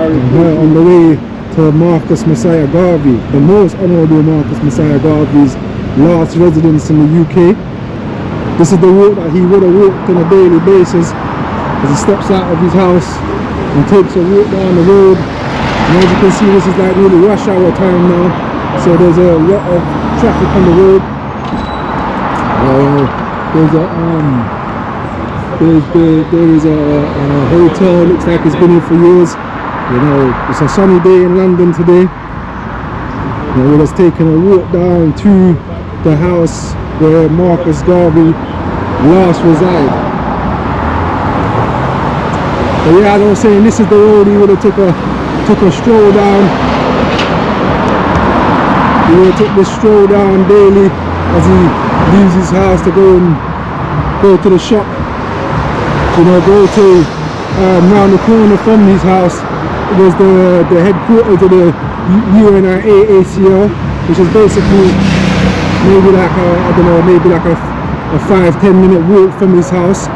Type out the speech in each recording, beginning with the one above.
We're on the way to Marcus Messiah Garvey, the most Honourable Marcus Messiah Garvey's last residence in the UK. This is the route that he would have walked on a daily basis as he steps out of his house and takes a walk down the road. And as you can see, this is like really rush hour time now, so there's a lot of traffic on the road. There is a hotel, looks like it's been here for years. You know, it's a sunny day in London today. You know, we're just taking a walk down to the house where Marcus Garvey last resided. But yeah, as I was saying, this is the road he would have took a stroll down. He would have took this stroll down daily as he leaves his house to go to the shop. You know, go to round the corner from his house. It was the headquarters of the UNIA ACL, which is basically maybe like a 5-10 minute walk from his house.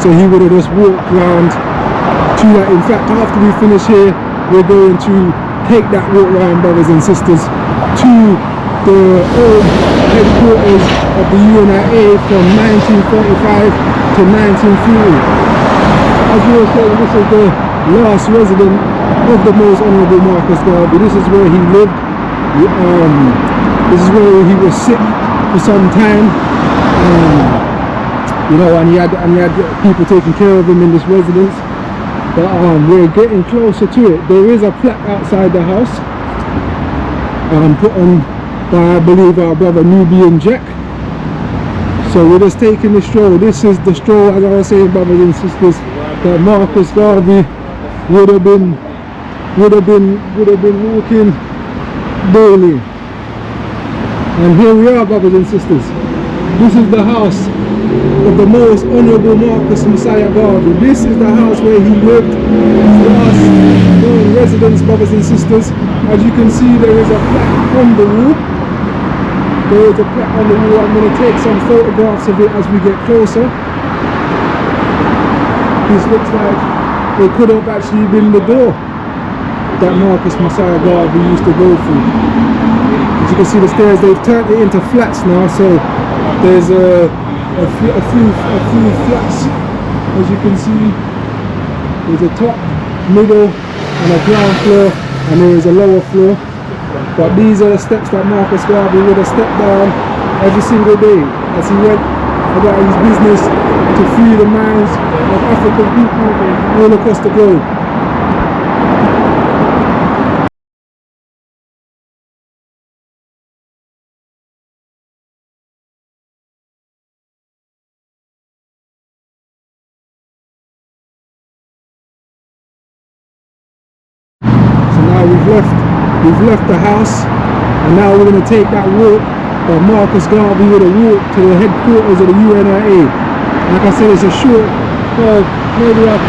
So he would have just walked round to that. In fact, after we finish here, we're going to take that walk round, brothers and sisters, to the old headquarters of the UNIA from 1945 to 1940. As we were saying, this is the last resident of the most Honourable Marcus Garvey. This is where he lived. This is where he was sick for some time. You know, and he had people taking care of him in this residence. But we're getting closer to it. There is a plaque outside the house, put on by, I believe, our brother Nubian Jack. So we're just taking the stroll. This is the stroll, as I was saying, brothers and sisters, that Marcus Garvey would have been walking daily. And here we are, brothers and sisters. This is the house of the most Honourable Marcus Messiah Garvey. This is the house where he lived, his last known residence, brothers and sisters. As you can see, there is a plaque on the wall. There is a plaque on the wall. I'm going to take some photographs of it as we get closer. This looks like it could have actually been the door that Marcus Messiah Garvey used to go through. As you can see, the stairs, they've turned it into flats now, so there's a few flats. As you can see, there's a top, middle, and a ground floor, and there is a lower floor. But these are the steps that Marcus Garvey would have stepped down every single day as he went about his business to free the minds of African people all across the globe. So now we've left the house, and now we're going to take that walk that Marcus Garvey would have walked to the headquarters of the UNIA. Like I said, it's a short, maybe a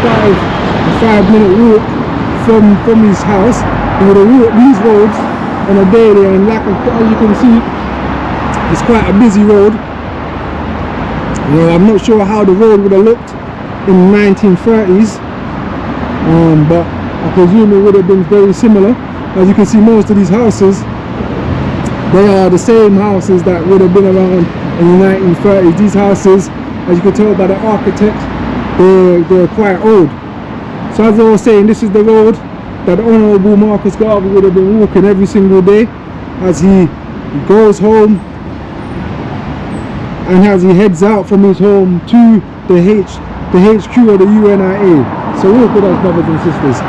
5-minute walk from his house. He would have walked these roads on a daily, and like as you can see, it's quite a busy road. You know, I'm not sure how the road would have looked in the 1930s, but I presume it would have been very similar. As you can see, most of these houses, they are the same houses that would have been around in the 1930s. These houses, as you can tell by the architect, they're quite old. So as I was saying, this is the road that Honourable Marcus Garvey would have been walking every single day as he goes home and as he heads out from his home to the HQ of the UNIA. So walk with us, brothers and sisters.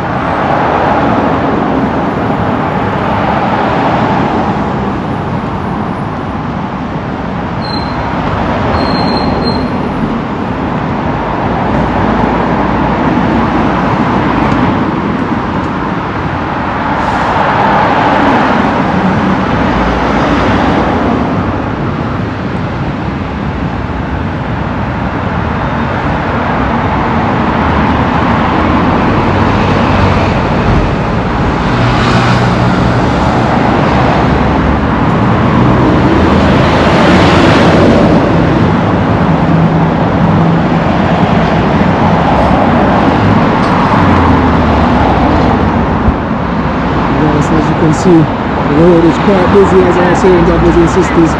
see the road is quite busy, as I was saying, brothers and sisters.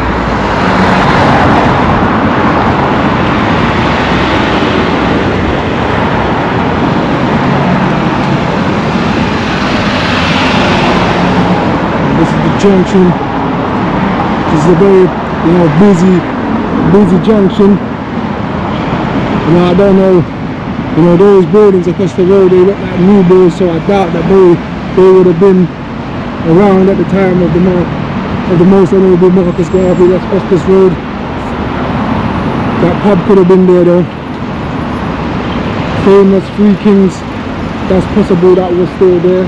This is the junction. This is a very, busy junction. I don't know, those buildings across the road, they look like new builds, so I doubt that they would have been around at the time of the most Honourable Marcus Garvey. That's Hospice Road. That pub could have been there though. Famous Three Kings, that's possible that was still there.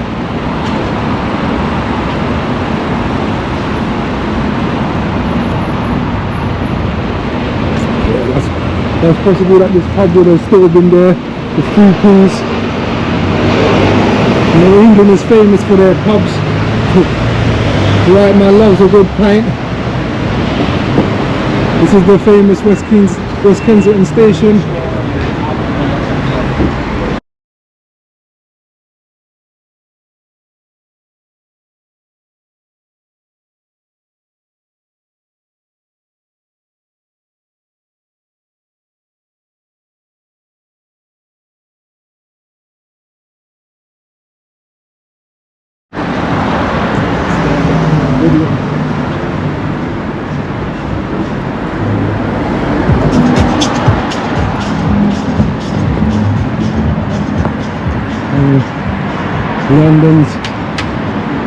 That's possible that this pub would have still been there, the Three Kings. England is famous for their pubs. Right man loves a good pint. This is the famous West Kensington station.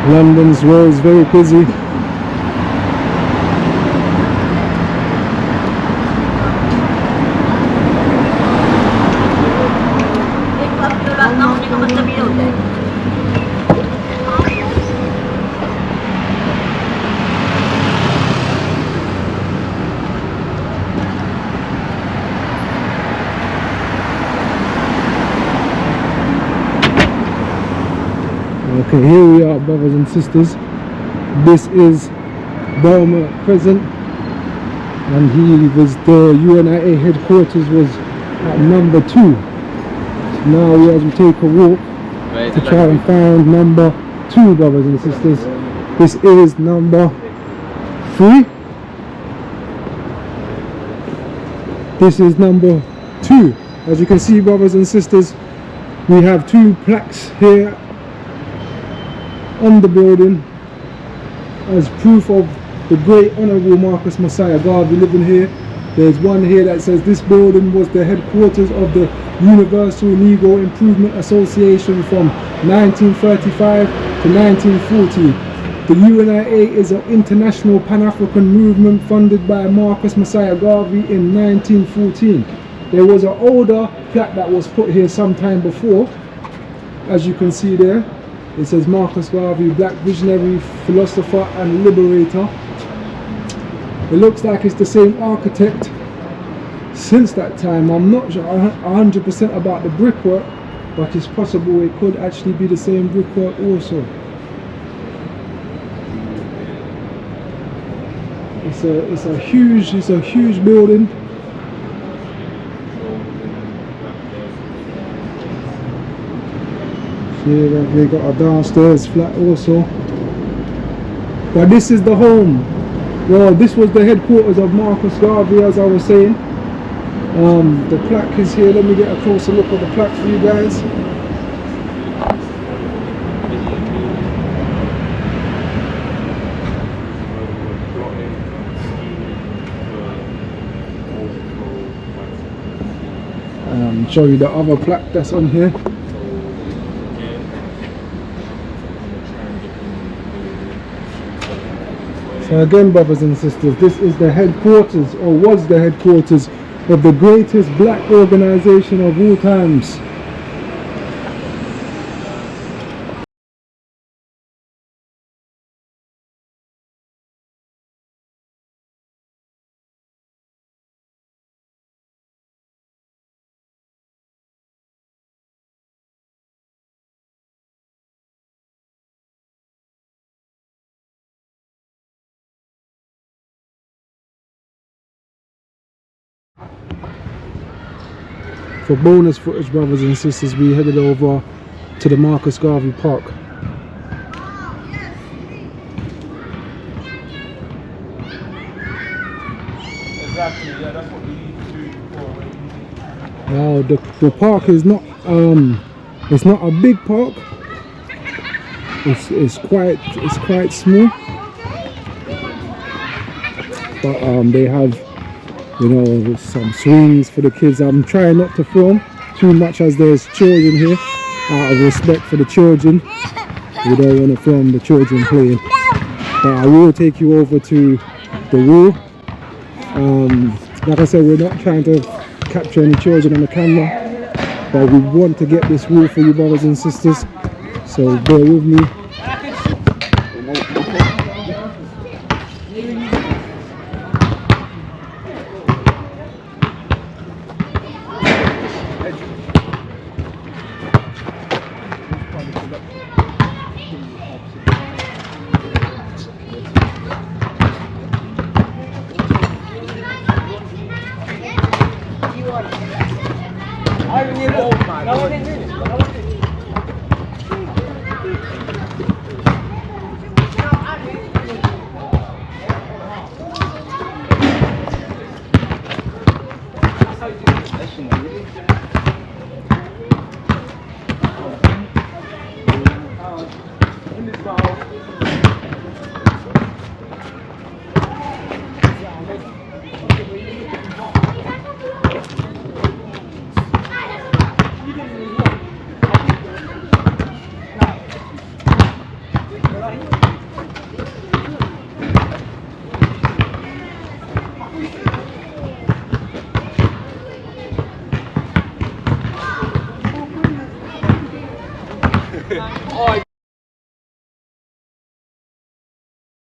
London's road is very busy. Okay, here we are, brothers and sisters. This is Burma Crescent, and the UNIA headquarters was at number 2. So now as we take a walk to try and find number 2, brothers and sisters. This is number 3. This is number 2. As you can see, brothers and sisters, we have 2 plaques here on the building as proof of the great Honourable Marcus Messiah Garvey living here. There's one here that says this building was the headquarters of the Universal Negro Improvement Association from 1935 to 1940. The UNIA is an international Pan-African movement funded by Marcus Messiah Garvey in 1914. There was an older plaque that was put here sometime before, as you can see there. It says Marcus Garvey, black visionary, philosopher and liberator. It looks like it's the same architect since that time. I'm not sure 100% about the brickwork, but it's possible it could actually be the same brickwork also. It's a huge building. Here they got a downstairs flat also. But this is the home. Well, this was the headquarters of Marcus Garvey, as I was saying. The plaque is here. Let me get a closer look at the plaque for you guys. Show you the other plaque that's on here. So again, brothers and sisters, this is the headquarters, or was the headquarters, of the greatest black organization of all times. For bonus footage, brothers and sisters, we headed over to the Marcus Garvey Park. Now the park is not it's not a big park. It's quite small. But they have, you know, some swings for the kids. I'm trying not to film too much as there's children here. Out of respect for the children, we don't want to film the children playing. But I will take you over to the wall. Like I said, we're not trying to capture any children on the camera, but we want to get this wall for you, brothers and sisters. So bear with me.